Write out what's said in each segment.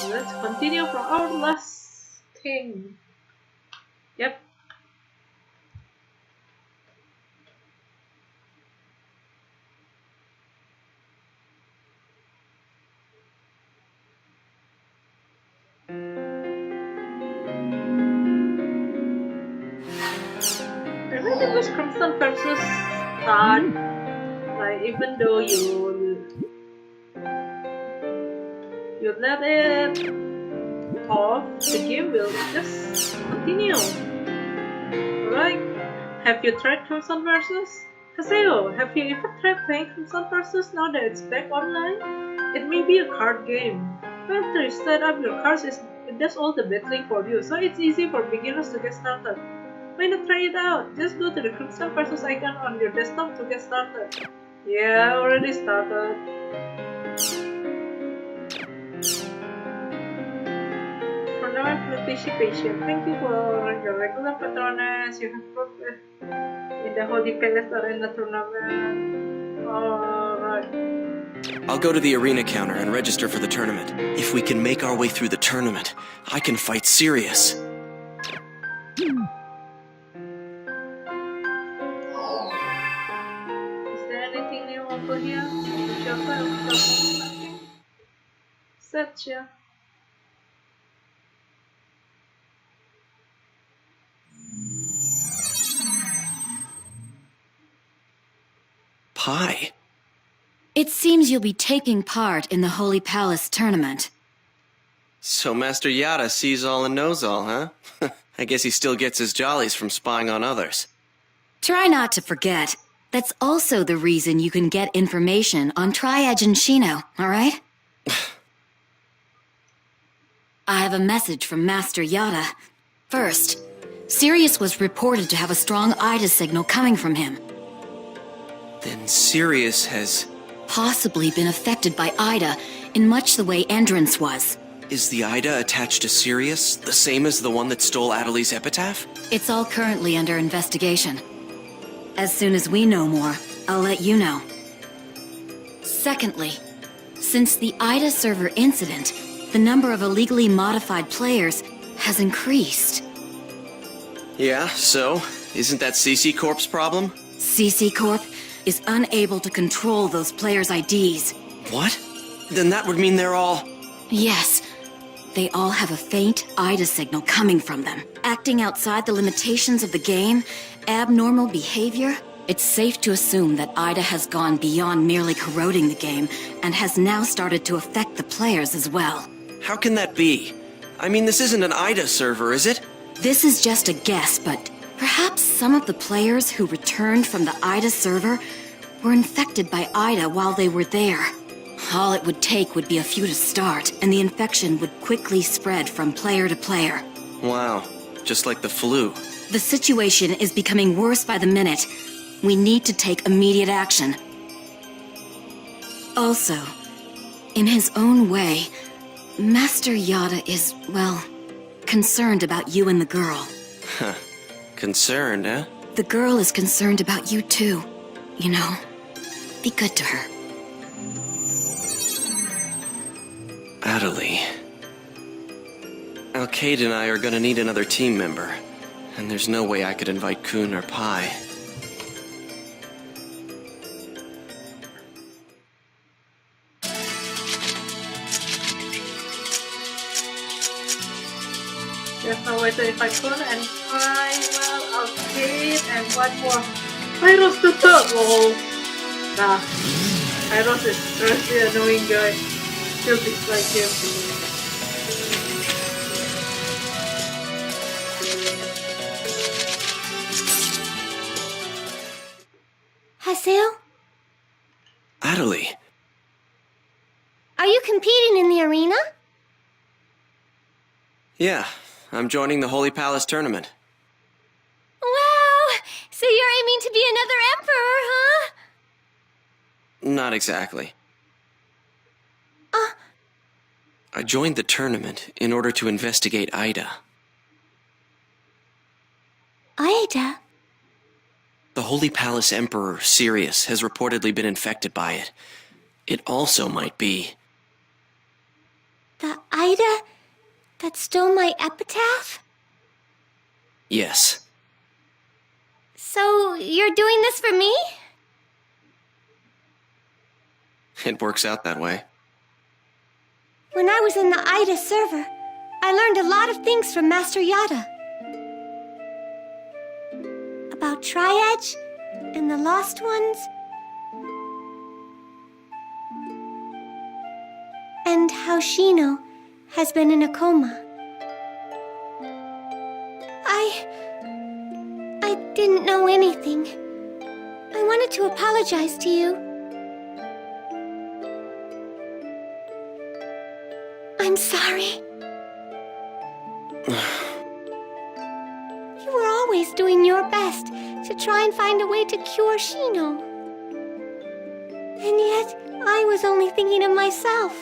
let's continue from our last thing. Yep. I think it was Crimson versus Todd. Like even though you let it off, the game will just continue. Alright. Have you tried Crimson versus? Haseo, have you ever tried playing Crimson versus now that it's back online? It may be a card game, but after you set up your cards, it does all the battling for you, so it's easy for beginners to get started. Why not try it out? Just go to the Crimson versus icon on your desktop to get started. Yeah, already started. For now, participation. Thank you for your regular patronage. You have brought in the Holy Palace Arena tournament. Alright. I'll go to the arena counter and register for the tournament. If we can make our way through the tournament, I can fight Sirius. Over here, Satya. Pi? It seems you'll be taking part in the Holy Palace tournament. So Master Yada sees all and knows all, huh? I guess he still gets his jollies from spying on others. Try not to forget. That's also the reason you can get information on Triage and Shino, alright? I have a message from Master Yada. First, Sirius was reported to have a strong Ida signal coming from him. Then Sirius has... possibly been affected by Ida in much the way Endurance was. Is the Ida attached to Sirius, the same as the one that stole Adeli's epitaph? It's all currently under investigation. As soon as we know more, I'll let you know. Secondly, since the Ida server incident, the number of illegally modified players has increased. Yeah, so? Isn't that CC Corp's problem? CC Corp is unable to control those players' IDs. What? Then that would mean they're all... Yes. They all have a faint Ida signal coming from them. Acting outside the limitations of the game, abnormal behavior, it's safe to assume that Ida has gone beyond merely corroding the game and has now started to affect the players as well. How can that be? I mean, this isn't an Ida server, is it? This is just a guess, but perhaps some of the players who returned from the Ida server were infected by Ida while they were there. All it would take would be a few to start, and the infection would quickly spread from player to player. Wow, just like the flu. The situation is becoming worse by the minute. We need to take immediate action. Also, in his own way, Master Yada is, well, concerned about you and the girl. Huh. Concerned, eh? The girl is concerned about you too. You know, be good to her. Adeli. Alcade and I are gonna need another team member. And there's no way I could invite Kun or Pi. There's no way to invite Kun and Pi, well, Alcade, and one more. Hyros to third! Oh. Nah. Hyros is seriously annoying guy. Still dislike him. Haseo? Adeli. Are you competing in the arena? Yeah, I'm joining the Holy Palace tournament. Wow! So you're aiming to be another emperor, huh? Not exactly. I joined the tournament in order to investigate Ida. Ida? The Holy Palace Emperor, Sirius, has reportedly been infected by it. It also might be... The Ida Ida that stole my epitaph? Yes. So, you're doing this for me? It works out that way. When I was in the Ida server, I learned a lot of things from Master Yada. About Tri-Edge and the Lost Ones. And how Shino has been in a coma. I didn't know anything. I wanted to apologize to you. I'm sorry. You were always doing your best to try and find a way to cure Shino. And yet, I was only thinking of myself.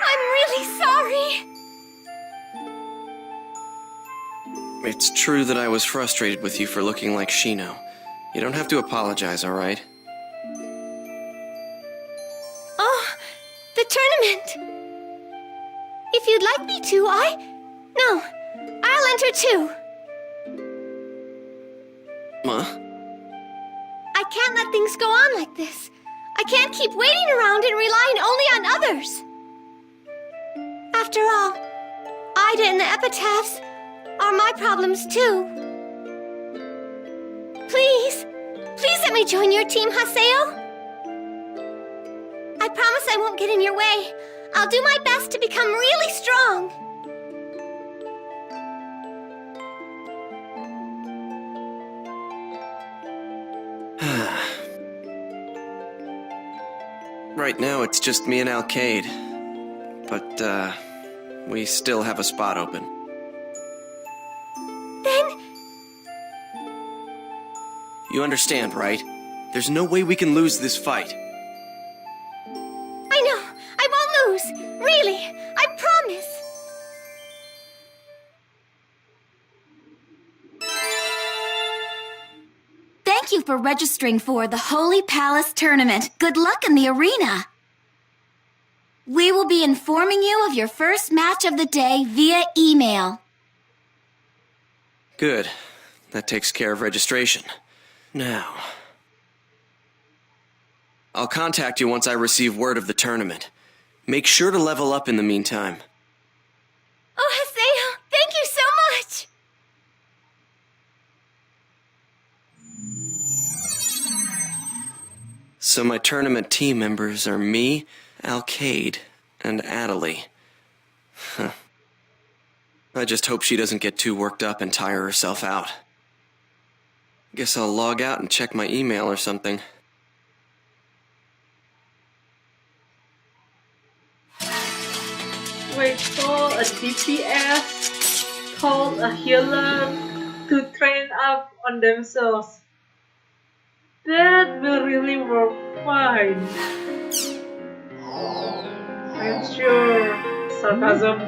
I'm really sorry. It's true that I was frustrated with you for looking like Shino. You don't have to apologize, all right? Oh, the tournament. If you'd like me to, No, I'll enter too. Huh? I can't let things go on like this. I can't keep waiting around and relying only on others. After all, Ida and the epitaphs are my problems too. Please let me join your team, Haseo. I promise I won't get in your way. I'll do my best to become really strong. Right now, it's just me and Alcade. But, we still have a spot open. Then... You understand, right? There's no way we can lose this fight. I know. I won't lose. Really. I promise. Thank you for registering for the Holy Palace Tournament. Good luck in the arena. We will be informing you of your first match of the day via email. Good. That takes care of registration. Now... I'll contact you once I receive word of the tournament. Make sure to level up in the meantime. Oh, Haseo, thank you so much. So my tournament team members are me, Alcade, and Adelie. Huh. I just hope she doesn't get too worked up and tire herself out. Guess I'll log out and check my email or something. Wait, so a DPS told a healer to train up on themselves. That will really work fine. I'm sure. Sarcasm.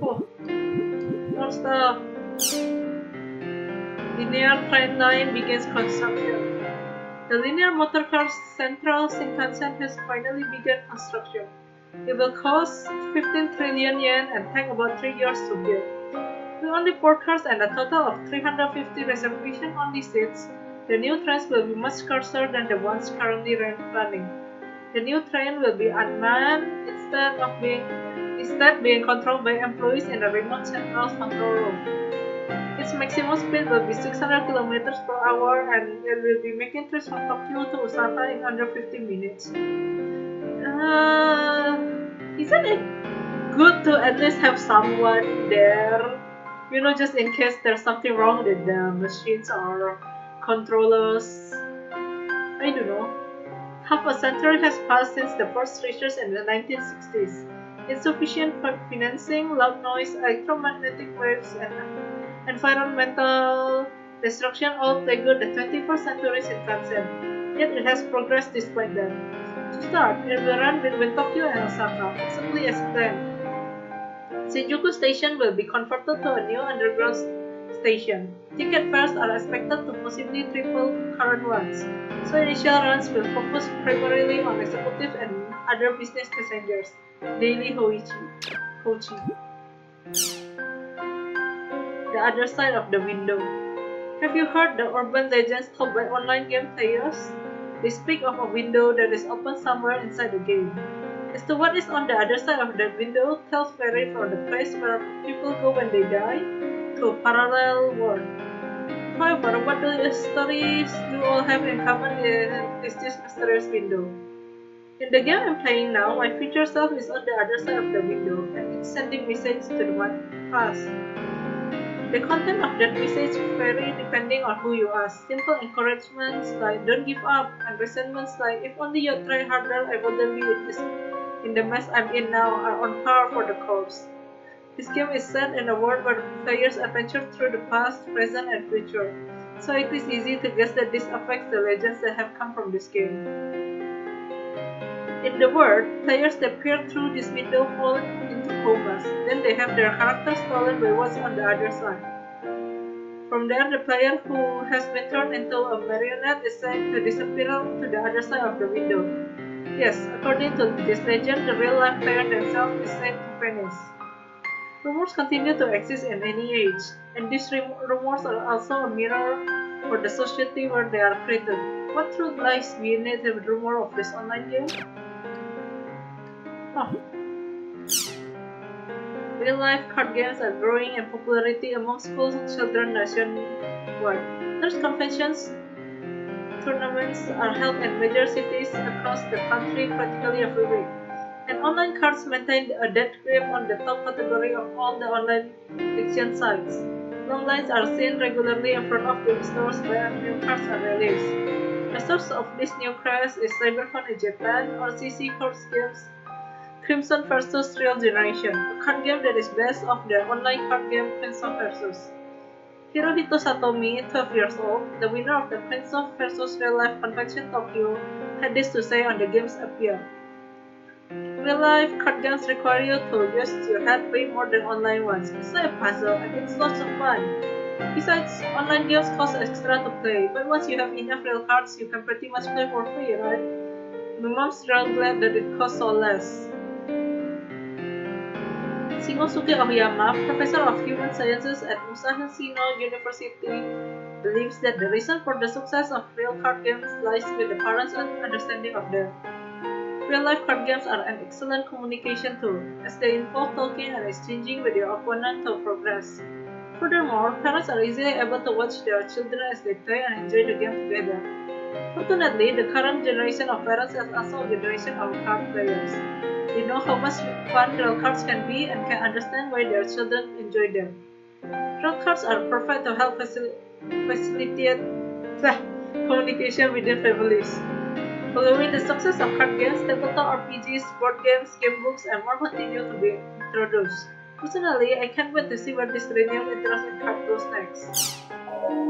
Oh, more stuff. Linear Train 9 begins construction. The linear motorcar Central Shinkansen has finally begun construction. It will cost 15 trillion yen and take about 3 years to build. With only 4 cars and a total of 350 reservation-only seats, the new trains will be much scarcer than the ones currently running. The new train will be unmanned instead being controlled by employees in a remote central control room. Its maximum speed will be 600 kilometers per hour and it will be making trips from Tokyo to Osaka in under 15 minutes. Isn't it good to at least have someone there? You know, just in case there's something wrong with the machines or controllers. I don't know. Half a century has passed since the first research in the 1960s. Insufficient financing, loud noise, electromagnetic waves, and environmental destruction all plagued the 21st century Shinkansen. Yet it has progressed despite that. To start, it will run between Tokyo and Osaka, exactly as planned. Shinjuku Station will be converted to a new underground reputation. Ticket fares are expected to possibly triple current ones, so initial runs will focus primarily on executives and other business passengers. Daily Hoichi. The other side of the window. Have you heard the urban legends told by online game players? They speak of a window that is open somewhere inside the game. As to what is on the other side of that window, tales vary from the place where people go when they die to a parallel world. However, what stories do all have in common is this mysterious window? In the game I'm playing now, my future self is on the other side of the window, and it's sending messages to my past. The content of that message vary depending on who you ask. Simple encouragements like "don't give up" and resentments like "if only you try harder, I wouldn't be in the mess I'm in now" are on par for the course. This game is set in a world where players adventure through the past, present, and future, so it is easy to guess that this affects the legends that have come from this game. In the world, players that peer through this window fall into comas, then they have their characters stolen by what's on the other side. From there, the player who has been turned into a marionette is said to disappear to the other side of the window. Yes, according to this legend, the real-life player themselves is said to vanish. Rumors continue to exist in any age, and these rumors are also a mirror for the society where they are created. What truth lies beneath the rumor of this online game? Real-life card games are growing in popularity among school children nationwide. There's conventions, tournaments are held in major cities across the country practically every week, and online cards maintain a dead grip on the top category of all the online auction sites. Long lines are seen regularly in front of game stores where new cards are released. The source of this new craze is CyberCon in Japan or CC Courts Games Crimson vs. Real Generation, a card game that is based off the online card game Crimson vs. Hirohito Satomi, 12 years old, the winner of the Crimson vs. Real Life Convention Tokyo, had this to say on the game's appeal. Real-life card games require you to use your head way more than online ones. It's like a puzzle and it's lots of fun. Besides, online games cost extra to play, but once you have enough real cards, you can pretty much play for free, right? My mom's real glad that it costs so less. Shimosuke Aoyama, professor of human sciences at Musashino University, believes that the reason for the success of real card games lies with the parents' understanding of them. Real-life card games are an excellent communication tool, as they involve talking and exchanging with your opponent to progress. Furthermore, parents are easily able to watch their children as they play and enjoy the game together. Fortunately, the current generation of parents is also a generation of card players. They know how much fun real cards can be and can understand why their children enjoy them. Real cards are perfect to help facilitate communication within families. Following the success of card games, tabletop RPGs, board games, game books, and more continue to be introduced. Personally, I can't wait to see where this renewed interest in card goes next.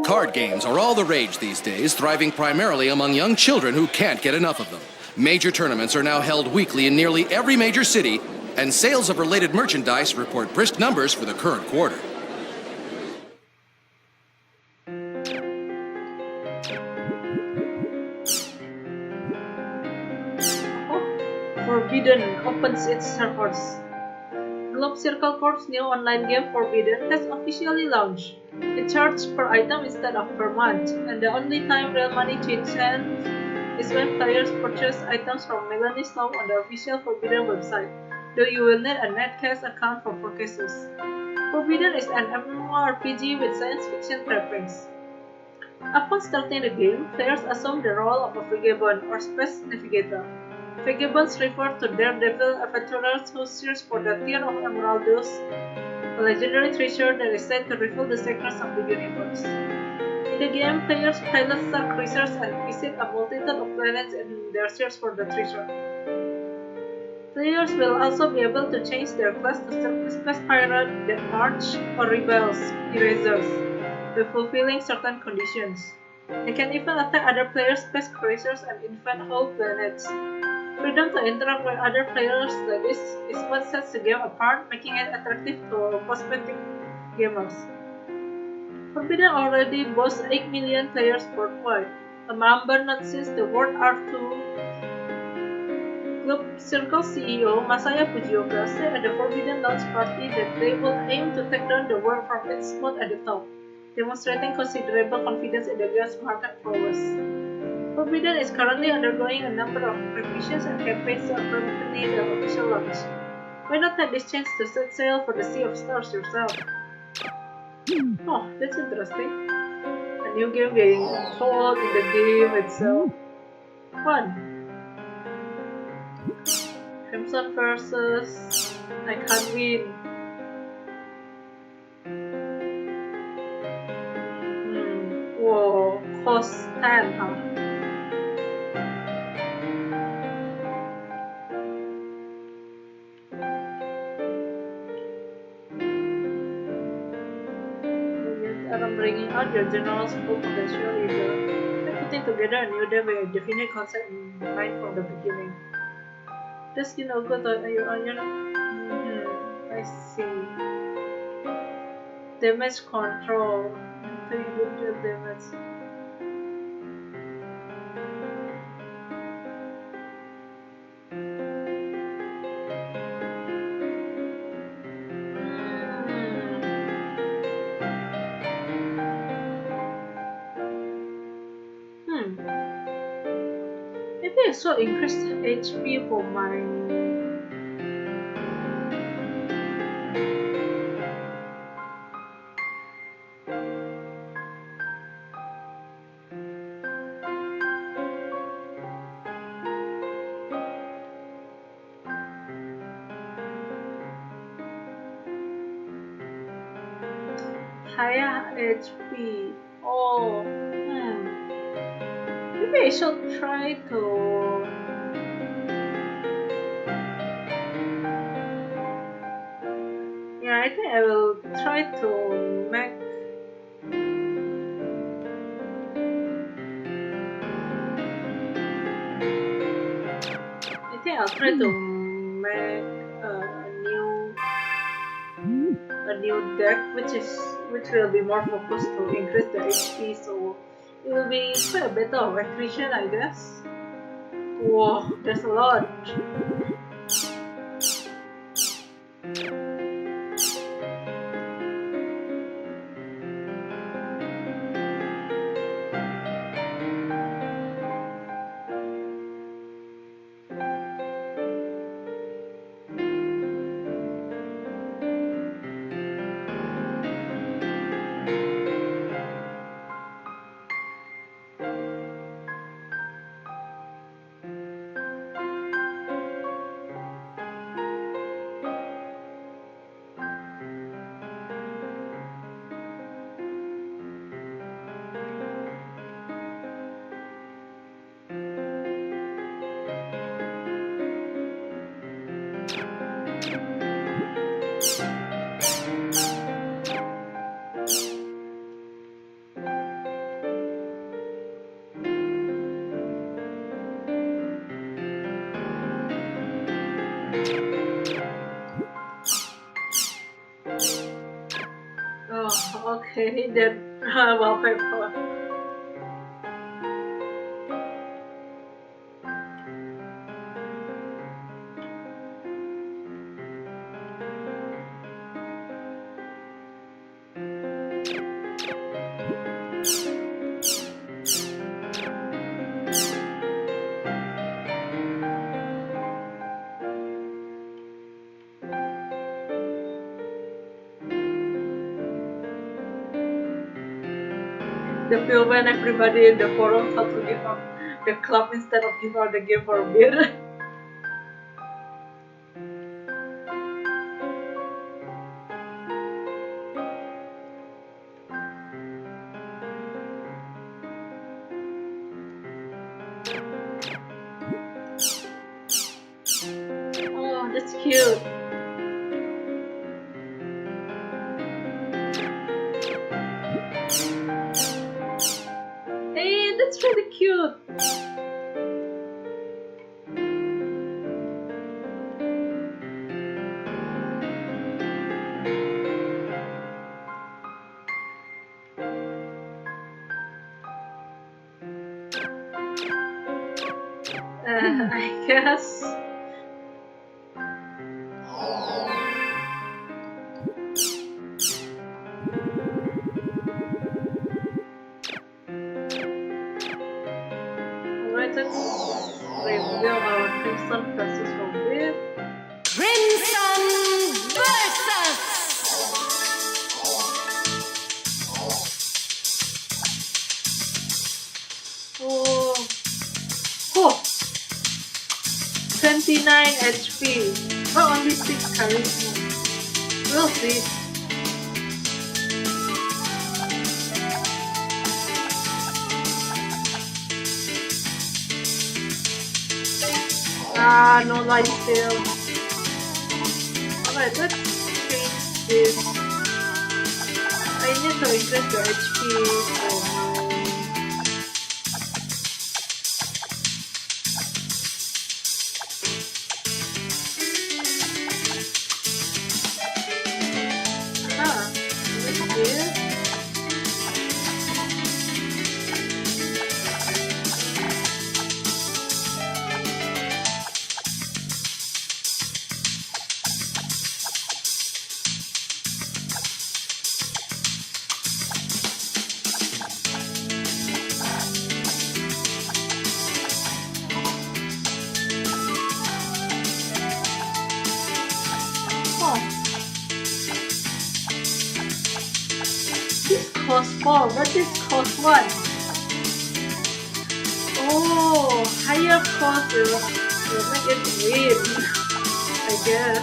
Card games are all the rage these days, thriving primarily among young children who can't get enough of them. Major tournaments are now held weekly in nearly every major city, and sales of related merchandise report brisk numbers for the current quarter. Forbidden opens its servers. Globe Circle Corp's new online game Forbidden has officially launched. It charges per item instead of per month, and the only time real money changes hands is when players purchase items from Melanie Snow on the official Forbidden website, though you will need a netcash account for purchases. Forbidden is an MMORPG with science fiction trappings. Upon starting the game, players assume the role of a vagabond or space navigator. Vagabonds refer to daredevil adventurers who search for the Tear of Emeraldos, a legendary treasure that is said to reveal the secrets of the universe. In the game, players pilot star cruisers and visit a multitude of planets in their search for the treasure. Players will also be able to change their class to Space Pirate, Death March, or Rebels, Erasers, by fulfilling certain conditions. They can even attack other players' space cruisers and invade whole planets. Freedom to interact with other players like this is what sets the game apart, making it attractive to prospective gamers. Forbidden already boasts 8 million players worldwide, a number not since the World War II. Club Circle CEO Masaya Fujioka said at the Forbidden launch party that they will aim to take down the world from its spot at the top, demonstrating considerable confidence in the game's market prowess. Forbidden is currently undergoing a number of revisions and campaigns to accompany the official launch. Why not take this chance to set sail for the Sea of Stars yourself? Oh, that's interesting. A new game being told in the game itself. Fun. Crimson versus I can't win. Whoa, cost 10, huh? Bringing out your general's full potential either, and putting together a new deck with a definite concept in mind from the beginning. Does good on your I see. Damage control. Individual damage. Maybe I should increase HP for my higher HP. Oh, maybe I should try to. Yeah, I think I will try to make. I think I'll try to make a new deck, which will be more focused to increase the HP. So it will be quite a better of attrition, I guess. Whoa, there's a lot. Oh, okay, then wallpaper. The feel when everybody in the forum thought to give up the club instead of give out the game for a beer. Oh, that's cute. Hey, that's really cute. I guess. Alright, let's reveal our Crimson versus Forbid. Crimson versus! Oh, 29 HP, but only 6 charisma. We'll see. No life steal. Alright, let's change this. I need to increase the HP for what's this? This costs 4, but this costs 1. Oh, higher cost will make it win, I guess.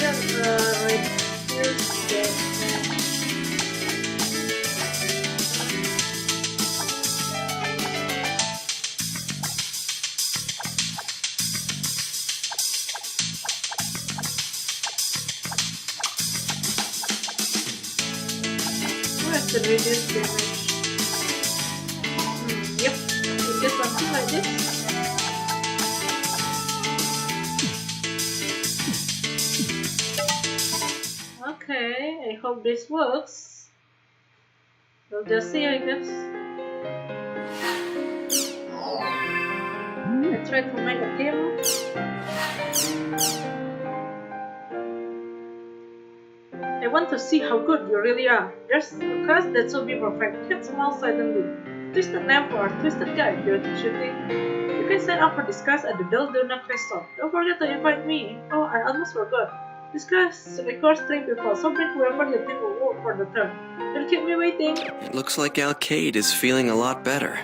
Let's reduce the to reduce damage. Yep, I guess something like this. Okay, I hope this works. We'll just see, I guess. I try to make a team. I want to see how good you really are. There's a class that should be perfect. Hit small silently. Twisted name for a twisted guy, don't you think? You can sign up for this class at the Belldona Quest Shop. Don't forget to invite me. Oh, I almost forgot. This class requires 3 people, so bring whoever you think will work for the turn. Don't keep me waiting. It looks like Alcade is feeling a lot better.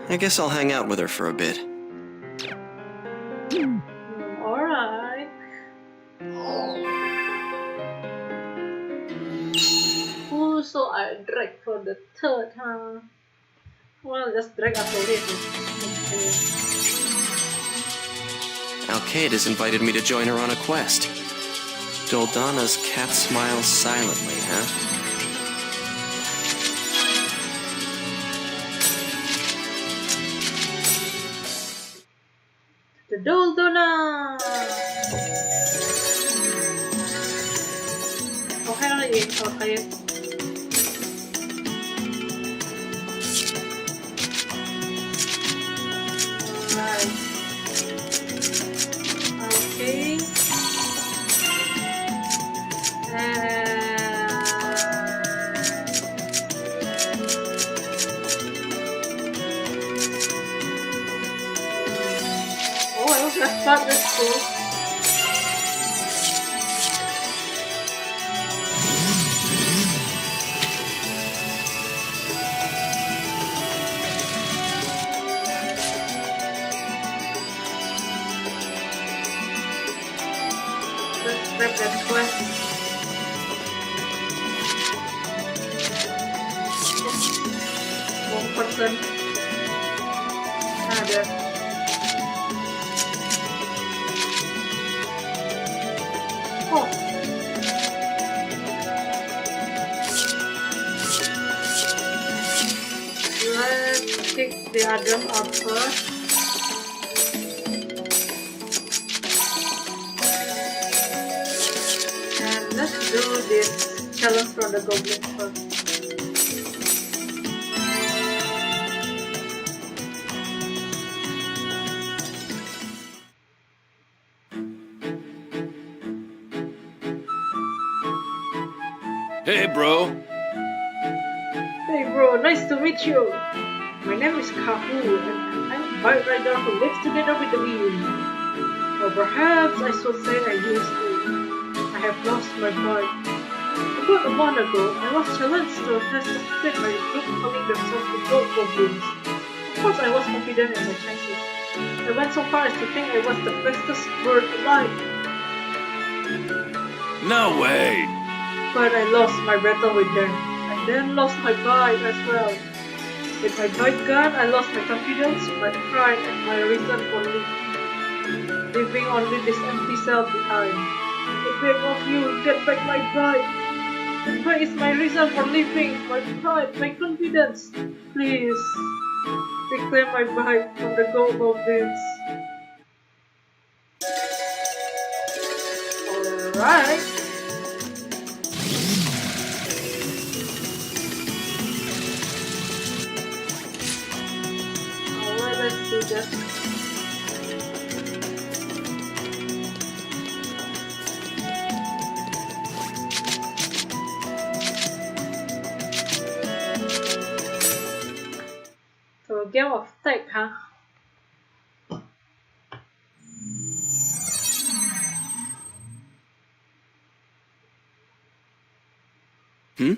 I guess I'll hang out with her for a bit. Alright. Oh, so I drag for the third, huh? Well, just drag after this. Okay. Alcade has invited me to join her on a quest. Doldana's cat smiles silently, huh? The Doldona! Okay lang eh. Okay. Right. Okay. Oh, I was left back. That's cool. Let's grab that quest. One person. There. Oh. Let's pick the others up first. this challenge from the goblins first. Hey, bro. Hey bro, nice to meet you. My name is Kahu and I'm a bike rider who lives together with the wind. Or perhaps I should say I used to. I have lost my bike. About a month ago, I was challenged to a test of speed by a group calling themselves the Gold Goblins. Of course I was confident in my chances. I went so far as to think I was the fastest bird alive. No way. But I lost my battle with them. I then lost my bike as well. With my bike gone, I lost my confidence, my pride, and my reason for living. Leaving only this empty cell behind. I beg of you, get back my bike. The bike is my reason for living, my pride, my confidence. Please, reclaim my bike from the gold goblins. Alright. Let's do that. So game of tag, huh? Hmm?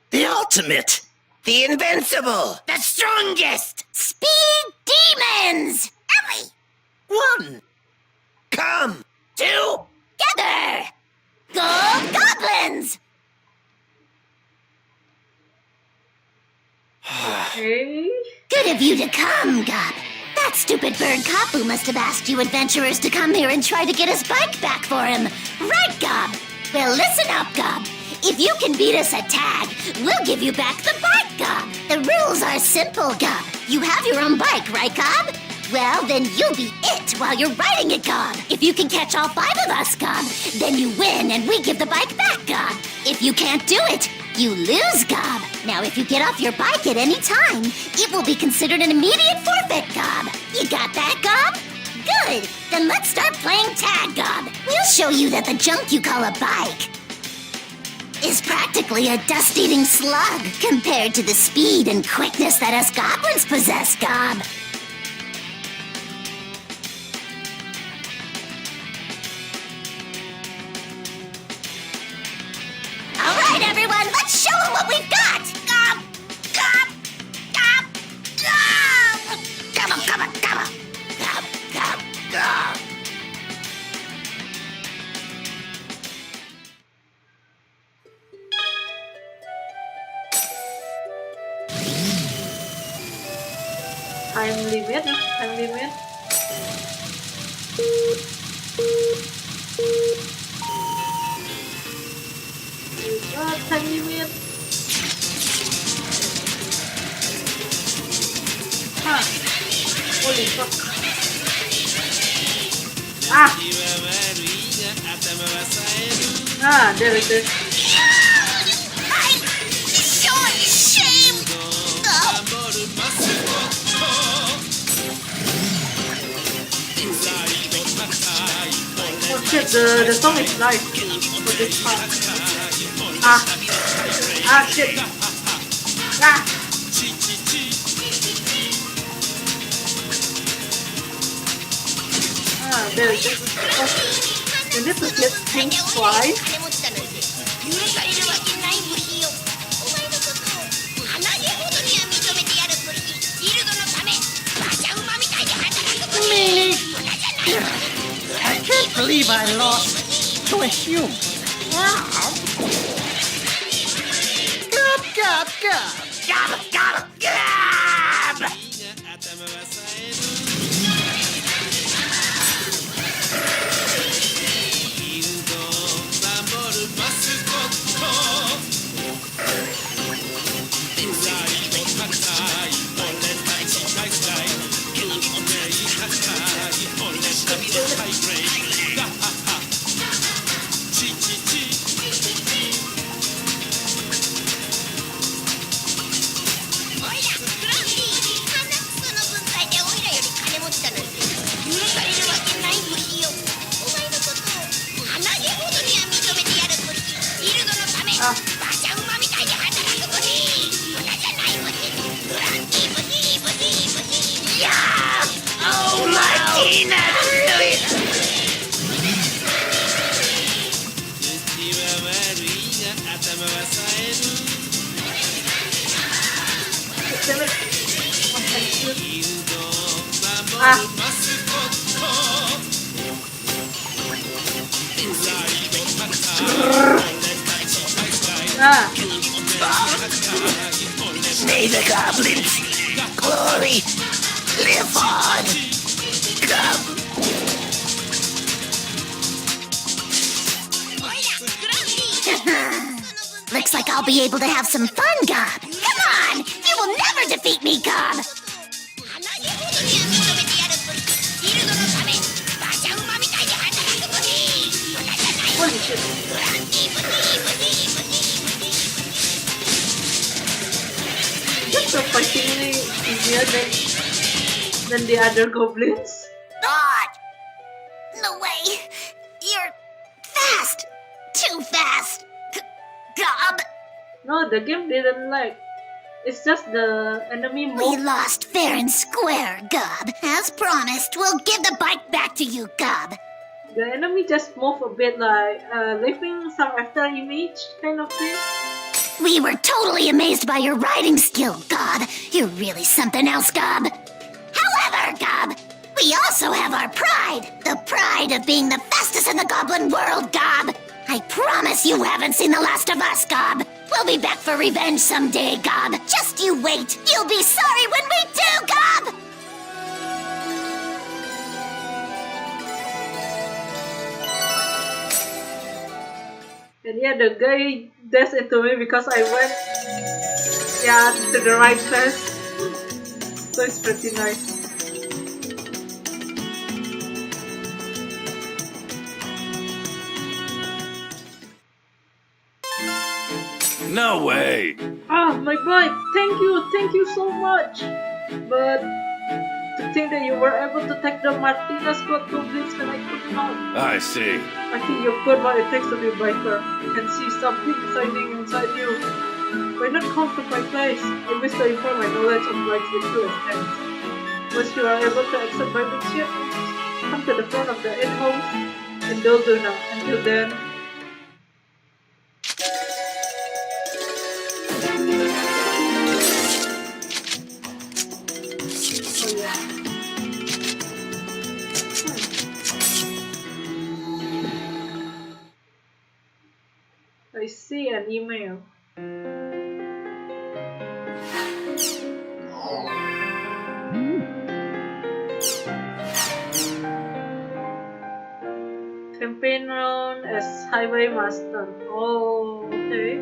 The ultimate! The invincible! The strongest! Speed demons! Ellie! One! Come! Two! Together! Gold goblins! Okay. Good of you to come, Gob. That stupid bird Kapu must have asked you adventurers to come here and try to get his bike back for him. Right, Gob? Well, listen up, Gob. If you can beat us at tag, we'll give you back the bike, Gob. The rules are simple, Gob. You have your own bike, right, Gob? Well, then you'll be it while you're riding it, Gob. If you can catch all 5 of us, Gob, then you win and we give the bike back, Gob. If you can't do it, you lose, Gob. Now, if you get off your bike at any time, it will be considered an immediate forfeit, Gob. You got that, Gob? Good. Then let's start playing tag, Gob. We'll show you that the junk you call a bike is practically a dust-eating slug compared to the speed and quickness that us goblins possess, Gob. All right, everyone, let's show them what we've got. Gob, gob, gob, gob. Come on, come on, come on! Come, come, come! Time limit, time limit. Time limit. Huh. Holy fuck. Ah! Ah, there it is. Shame! Oh shit, the song is nice for this part. Ah! Ah shit! Ah! Ah, there it is. Oh, you need to get pink twice. 許されるわけない部費よ。お前のことを鼻毛ほどには認めてやる部費。ギルドのため馬車馬みたいに働く部費。無駄じゃない。I can't believe I lost to a human. Gub, gub, gub! Gub, gub, gub! Ah, Oh, Martina, really? damn it. What can I do? Ah, ah. May the goblins glory live on. Come. Looks like I'll be able to have some fun, Gob. Come on! You will never defeat me, Gob! Holy shit. That's surprisingly easier than the other goblins. Ah! No way! You're fast! Too fast! Gob! No, the game didn't like. It's just the enemy We move. lost fair and square, Gob. As promised, we'll give the bike back to you, Gob. The enemy just move a bit like leaving some after image kind of thing. We were totally amazed by your riding skill, Gob. You're really something else, Gob. However, Gob, we also have our pride. The pride of being the fastest in the goblin world, Gob. I promise you haven't seen the last of us, Gob. We'll be back for revenge someday, Gob. Just you wait. You'll be sorry when we do, Gob! And yeah, the guy dashed into me because I went to the right place. So it's pretty nice. No way! Ah, my boy, thank you so much. But to think that you were able to take the Martinez Squad goblins and I could not. I see. I think you've got what it takes to be a biker. I can see something exciting inside you. Why not come to my place? I wish to impart my knowledge of bikes with you as friends. Once you are able to accept my ship, come to the front of the inn house and they'll do now. Until then, oh yeah. I see an email. Campaign known as Highway Master. Oh, okay.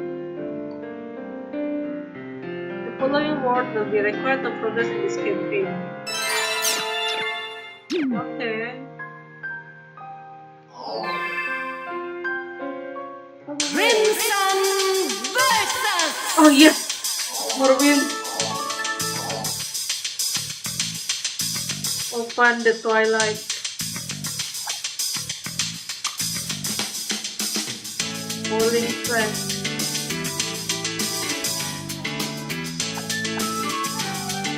The following word will be required to progress in this campaign. Okay. Oh yes! More wins! Open the twilight. Bowling friend.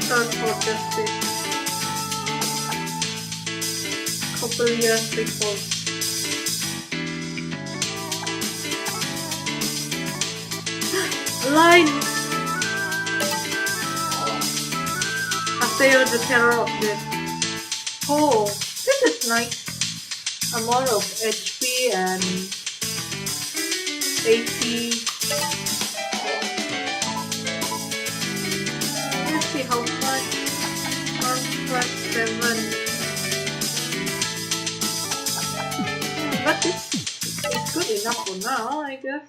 Search for justice. Couple years reports. Line! Aseo, the terror of death. Oh, this is nice. I'm out of HP and AP. Let's see how much. Armstrong 7. But it's good enough for now, I guess.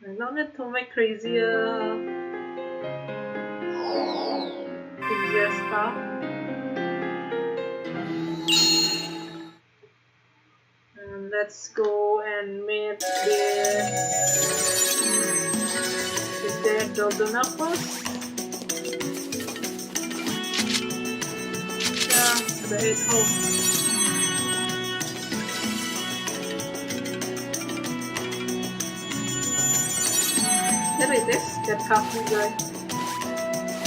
I don't need to make crazier stuff. And let's go and meet this. Is there Doldonapos? Yeah, the 8 home. it is, that coffee guy.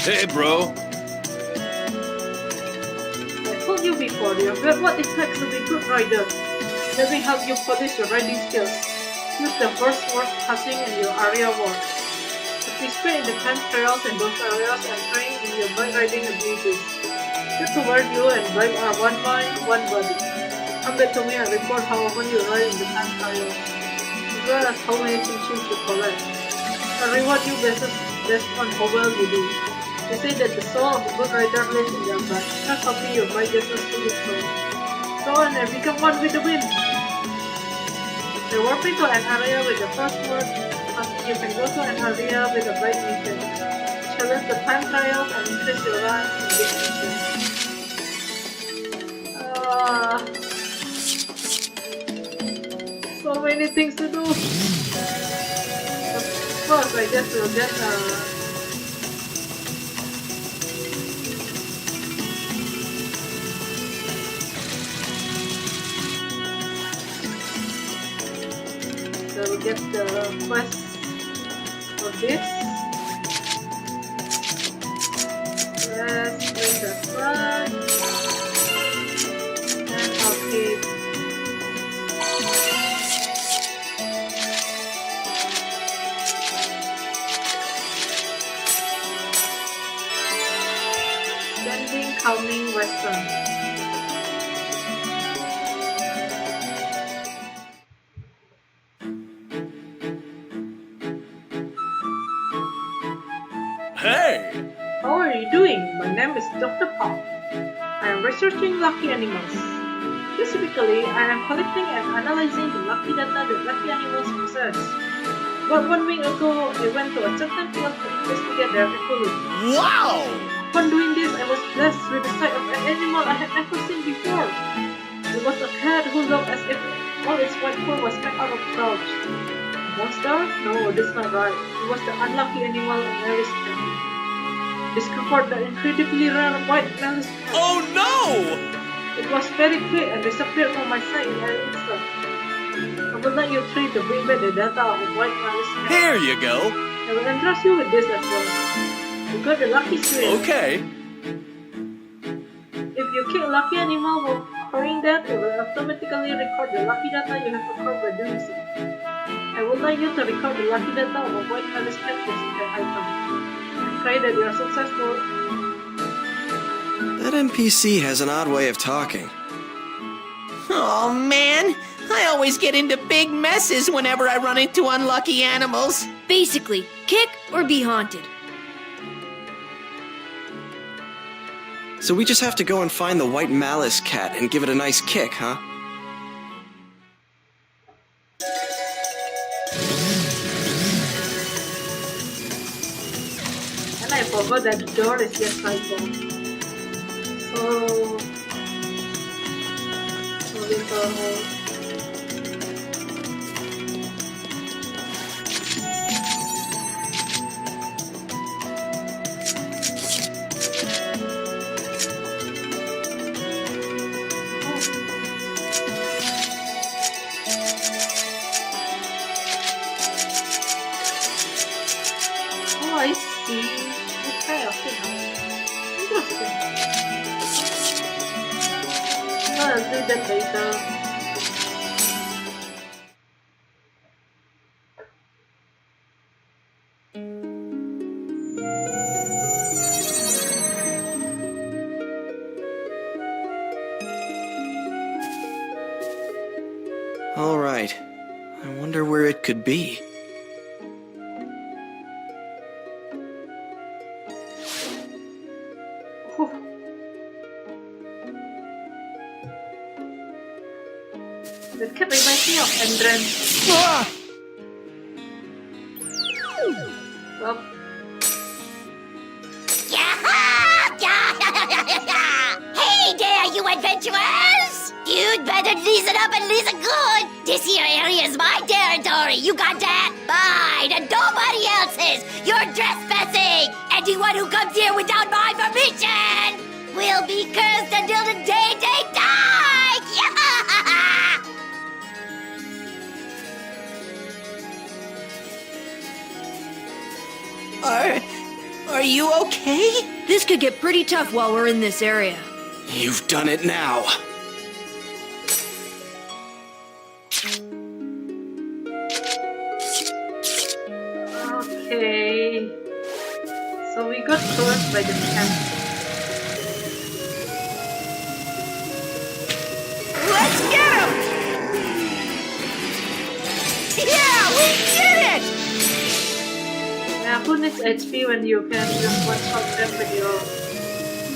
Hey, bro. I told you before, you've got what it takes to be a good rider. Let me help you polish your riding skills. Use the first word passing in your area work. Participate in the time trials in those areas and train in your bike riding abilities. Get to where you and bike are one mind, one body. Come back to me and report how often you ride in the time trials, as well as how many teachings you collect. I'll reward you based on how well you do. They say that the soul of a good rider lives in their bike. Not copy your bike gestures to the soul. Go on and become one with the wind. The warping to an area with the first word, you can go to an area with a bike mission. Challenge the time trials and increase your rank in this mission. So many things to do. Of course, I guess we'll get so we'll get the quest for this. Let's bring the flag and okay. Standing calming western. Hey! How are you doing? My name is Dr. Paul. I am researching lucky animals. Specifically, I am collecting and analyzing the lucky data that lucky animals possess. About 1 week ago, I went to a certain field to investigate their ecology. Wow! Upon doing this, I was blessed with the sight of an animal I had never seen before. It was a cat who looked as if all its white fur was made out of gouge. A monster? No, that's not right. It was the unlucky animal of Mary's cat. Discovered the incredibly rare white Mary's cat. Oh no! It was very quick and disappeared from my sight in an instant. I would like you three to bring back the data of the white Mary's cat. Here you go. I will entrust you with this as well. You got the lucky swing. Okay. If you kill a lucky animal while occurring that, it will automatically record the lucky data you have occurred by doing so. I would like you to record the lucky data of a white Alice cat using that item. I pray that you are successful. That NPC has an odd way of talking. Oh man, I always get into big messes whenever I run into unlucky animals. Basically, kick or be haunted. So we just have to go and find the white malice cat and give it a nice kick, huh? And I forgot that the door is just cycle. So little hole. Oh, I see. What kind of thing? Interesting. I'll do that later. All right. I wonder where it could be. Whew. That cat reminds me of Endren. Ah! Well, Hey there, you adventurers! You'd better listen up and listen good. This here area is my territory. You got that? Mine and nobody else's. You're trespassing. Anyone who comes here without my permission will be cursed until the day they die. Are you okay? This could get pretty tough while we're in this area. You've done it now. Okay. So we got crushed by the cat. Let's get him! Yeah, we did it! Yeah, who needs HP when you can just one shot them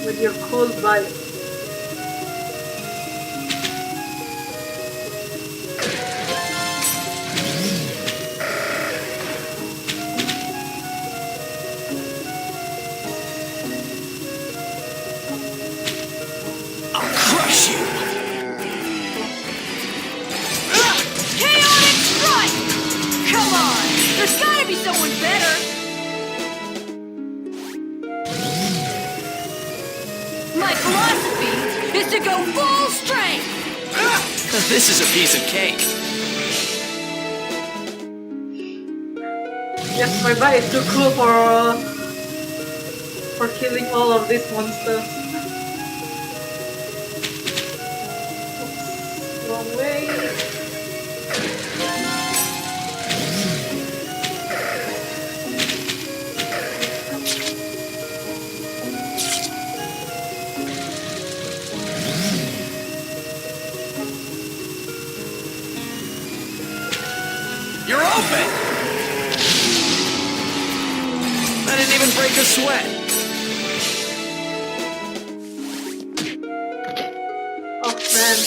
with your cool bite? I'll crush you. Chaotic Strike! Come on! There's gotta be someone better! My philosophy is to go full strength! This is a piece of cake. Yes, my bite is too cool for killing all of these monsters. Oops, wrong way. You're open! I didn't even break a sweat. Oh man.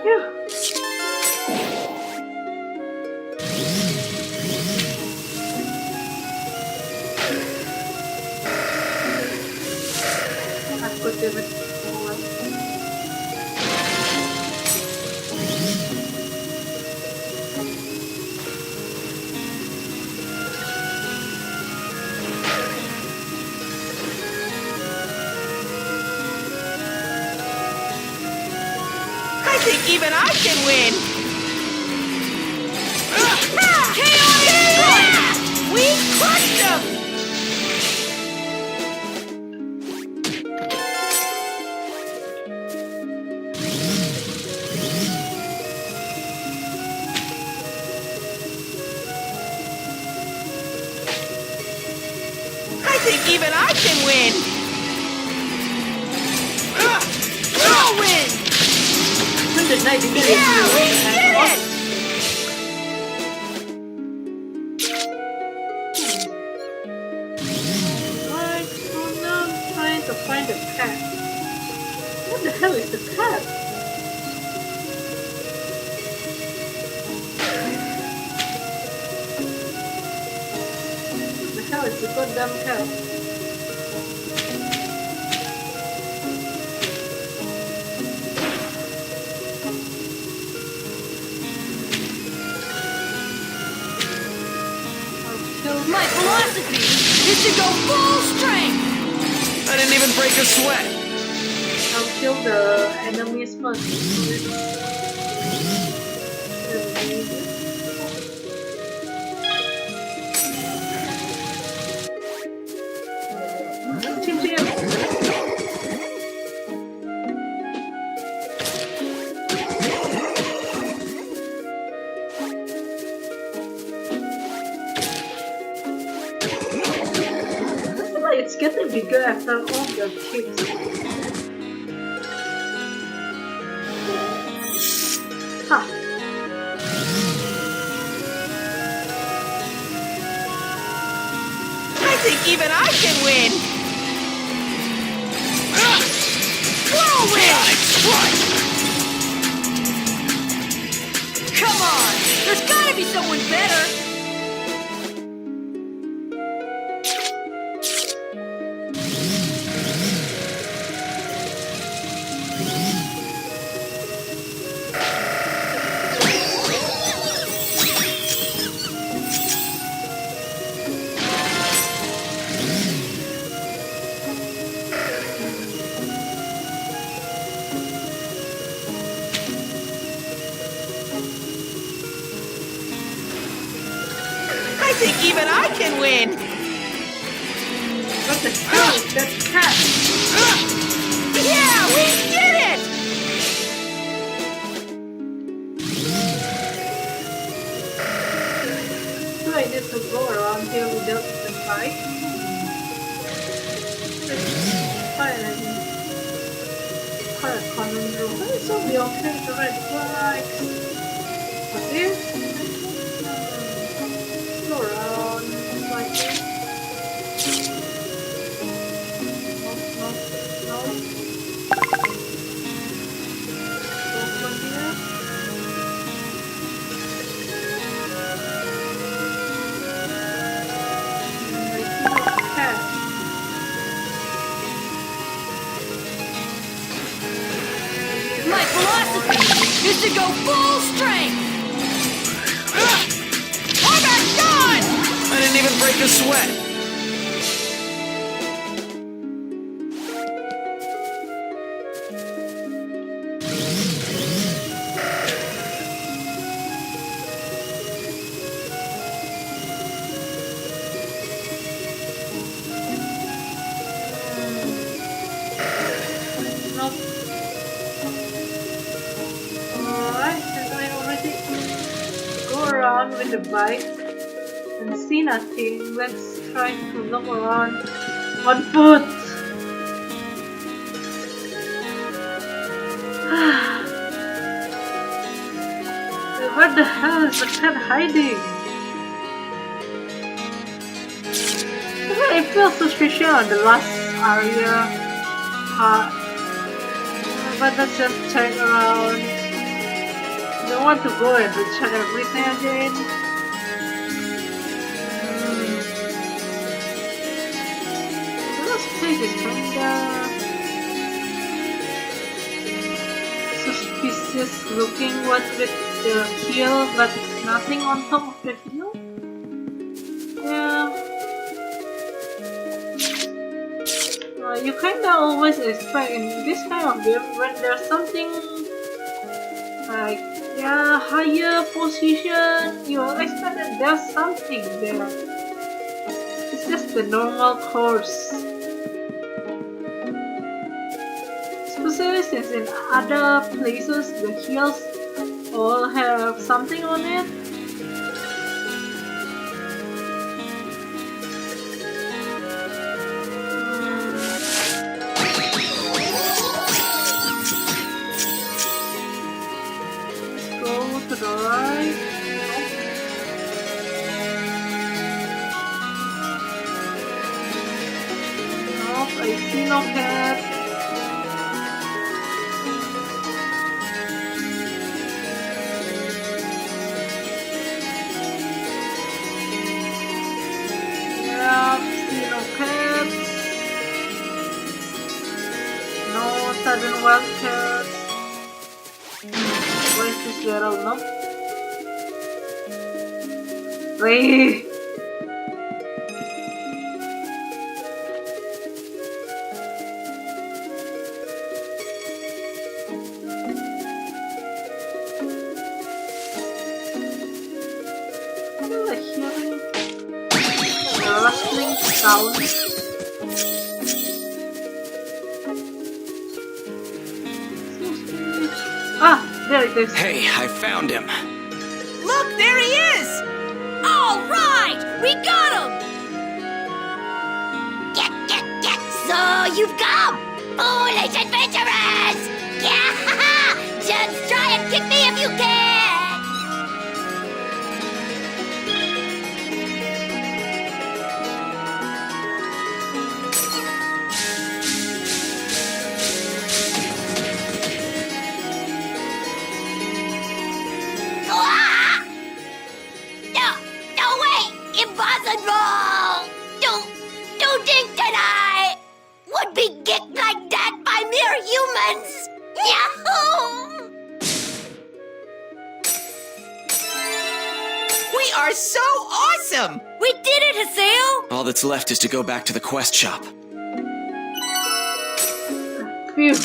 Phew. I could give it more. I think even I can win! Chaotic Strike! We crushed them! I think even I can win! I'll win! 190 days. Yeah, we did it! Right, so now I'm trying to find the cat. What the hell is the cat? What the hell is the goddamn cat? My philosophy is to go full strength! I didn't even break a sweat. I'll kill the enemies first. Team GM. It's getting bigger after all the kids. Ha! I think even I can win! Chaotic Strike! Come on! There's gotta be someone better! think even I can win! What the hell is that cat? Yeah, we did it! Do I need to go around here without the bike? Finally. Quite a conundrum. But it's only okay to ride bikes. But this? Go around like this. No. Go from here. My philosophy is to go full strength! Oh my god! I didn't even break a sweat. Nope. Alright, and I already go around with the bike and see nothing. Let's try to look around on foot. Where the hell is the cat hiding? I feel suspicious on the last area part. But let's just check around. Don't want to go and recheck everything again. This place is kinda suspicious looking. What with the hill, but nothing on top of the hill? Yeah. You kinda always expect in this kind of game when there's something like higher position, you expect that there's something there. It's just the normal course. Especially since in other places the hills all have something on it. To the right. Nope, I see no cat. Yeah, see no cats. No sudden wild cats. Where is this girl, no? Wait! I feel like hearing a rustling sound. Ah! There it is. Hey, I found him. Look, there he is! All right! We got him! Get. So you've come, foolish adventurers! Yeah, just try and kick me if you can! Ah! No, wait! Impossible! Don't think that I would be kicked like that by mere humans! Yahoo! We are so awesome! We did it, Haseo! All that's left is to go back to the quest shop. Phew.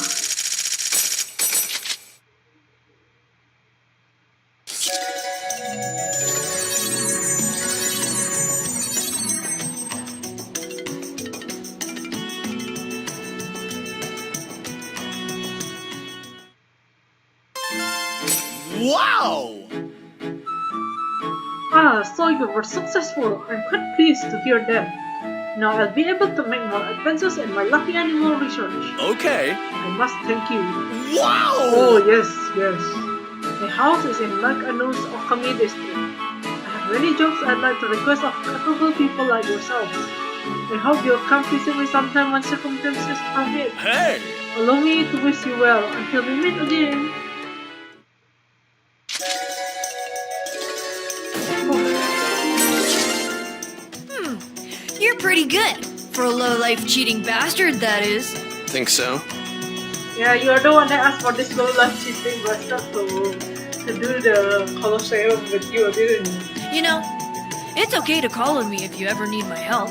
Wow! Ah, so you were successful. I'm quite pleased to hear that. Now I'll be able to make more advances in my lucky animal research. Okay. I must thank you. Wow! Oh, yes, yes. My house is in Naganu's Okami district. I have many jobs I'd like to request of capable people like yourselves. I hope you'll come visit me sometime when circumstances permit. Hey! Allow me to wish you well until we meet again. You're pretty good. For a low-life cheating bastard, that is. Think so? Yeah, you are the one that asked for this low life cheating bastard to do the Colosseum with you, didn't you? You know, it's okay to call on me if you ever need my help.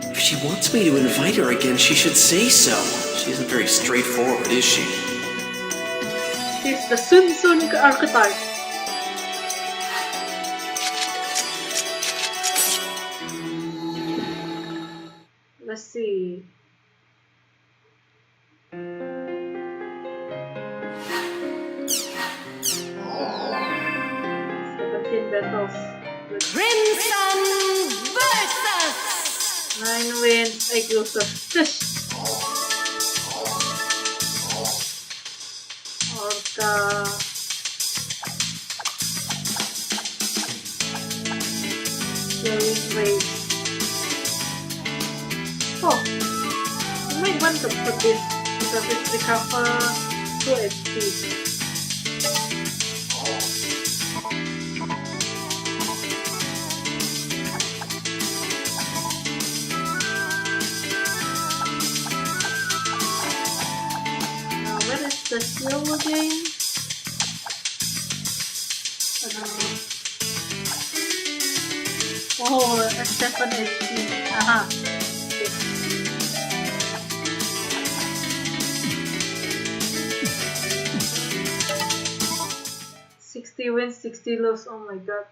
If she wants me to invite her again, she should say so. She isn't very straightforward, is she? He's the Sun Sun archetype. Let's see. 17 battles. Crimson versus 9 wins, 8 losses. Fish. Orca. Killing Race. Oh, you might want to put this because it recover 2 HP. Now where is the skill again? Oh, at 7 HP. Aha. Okay. 60 wins, 60 lose. Oh my god.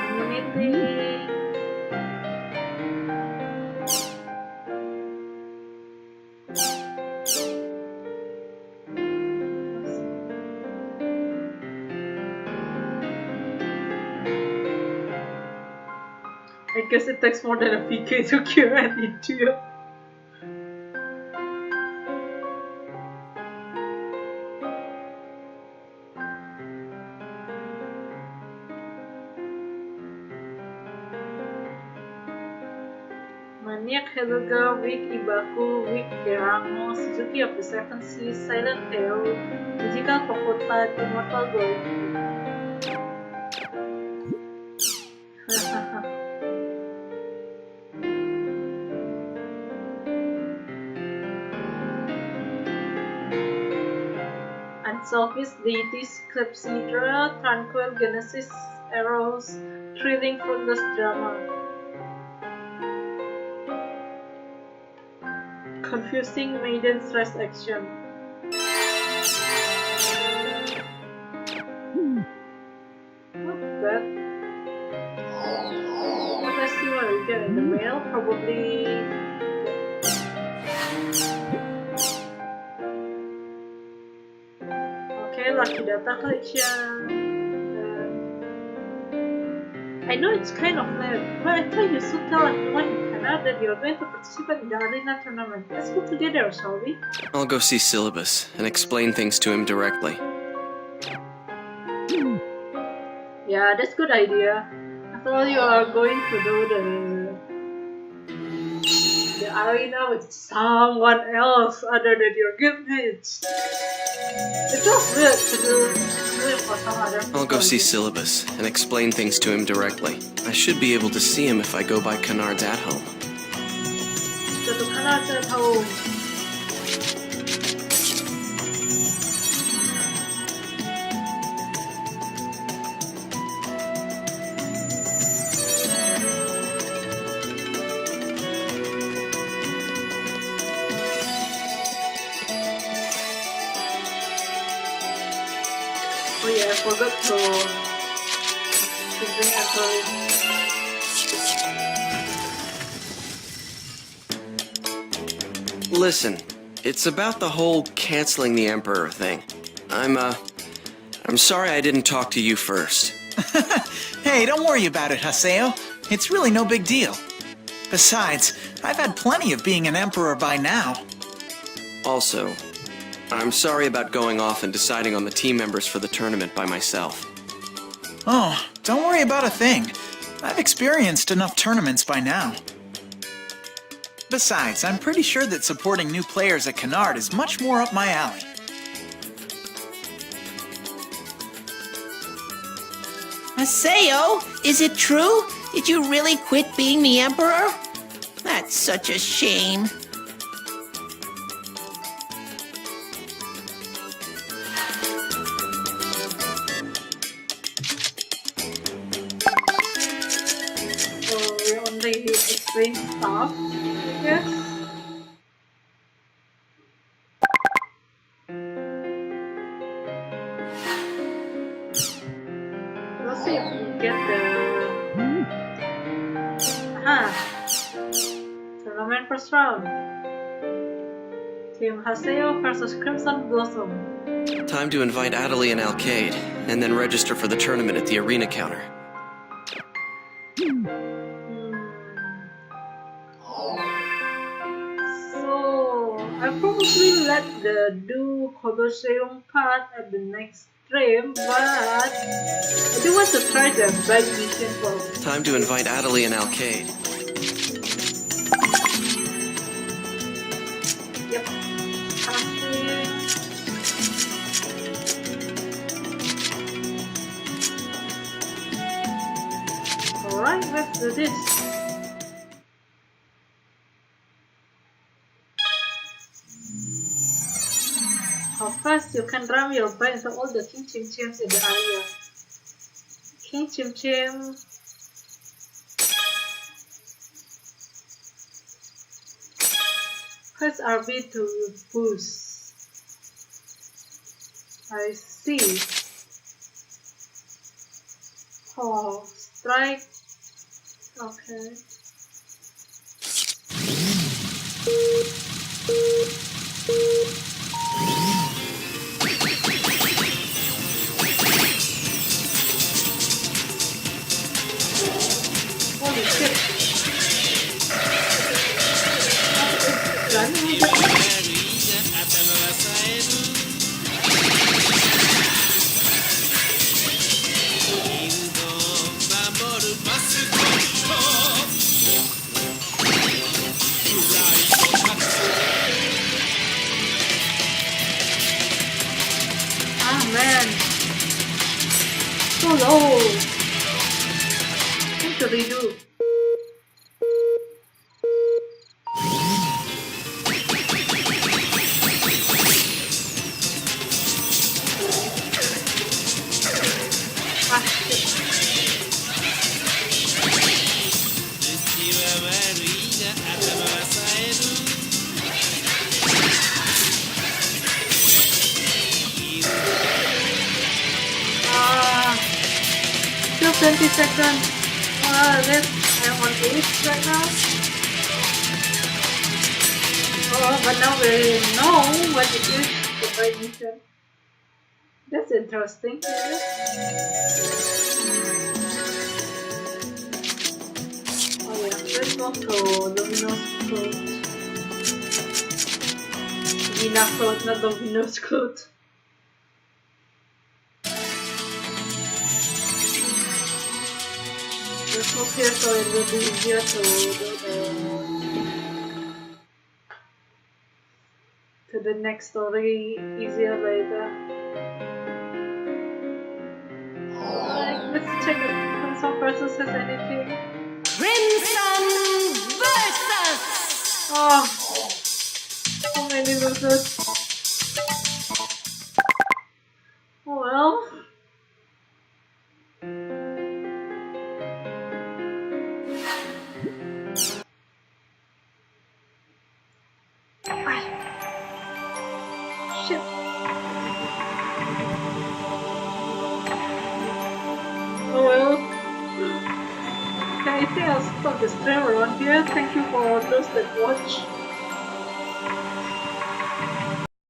Immunity. I guess it takes more than a PK to cure an idiot. Maniac, Helga, Weak Ibaku, Weak Gerango, Suzuki of the Seven Seas, Silent Tail, Musical Crocodile, Immortal Gold. Unselfish Deities, Clepsydra, Tranquil Genesis, Eros, Thrilling Fruitless Drama. Confusing Maiden Stress Action. Not bad. Let's see what we get in the mail. Probably. Okay, lucky data collection. I know it's kind of late, but I thought you should tell everyone in Canada that you're going to participate in the arena tournament. Let's go together, shall we? I'll go see Syllabus and explain things to him directly. Yeah, that's a good idea. After all, you are going to do the arena with someone else other than your guildmates. It feels weird to do it for some other people. I'll go see Syllabus and explain things to him directly. I should be able to see him if I go by Kennard's at home. Go to Kennard's at home. Oh yeah, I forgot to bring alcohol. Listen, it's about the whole canceling the Emperor thing. I'm sorry I didn't talk to you first. Hey, don't worry about it, Haseo. It's really no big deal. Besides, I've had plenty of being an emperor by now. Also, I'm sorry about going off and deciding on the team members for the tournament by myself. Oh, don't worry about a thing. I've experienced enough tournaments by now. Besides, I'm pretty sure that supporting new players at Canard is much more up my alley. Haseo, is it true? Did you really quit being the Emperor? That's such a shame. So we only explain stuff, I guess. Let's see if we get the tournament first round. Team Haseo versus Crimson Blossom. Time to invite Adelie and Alcade, and then register for the tournament at the arena counter. So I probably let the do Colosseum part at the next stream, but I do want to try the bike mission first. Time to invite Adelie and Alcade. Yep. Alright, let's do this. How fast you can ram your bike into all the King Chim Chims in the area. King Chim Chim. Press RB to boost. I see. Oh, strike. Okay. Holy shit. Ah man, so low. Need to redo. Ah shit. Still 20 seconds. I'm on 8 right now. Oh, but now we know what it is, the bike mission. That's interesting. Oh yeah, let's go to Luminous Code. Vina Code, not Luminous Code. Let's move here so it will be easier to do the next story easier later. Alright, let's check if Crimson versus has anything. Crimson versus! Oh, so many versus. Oh well. Shit. Oh well. Okay, I think I'll stop the stream around here. Thank you for those that watch.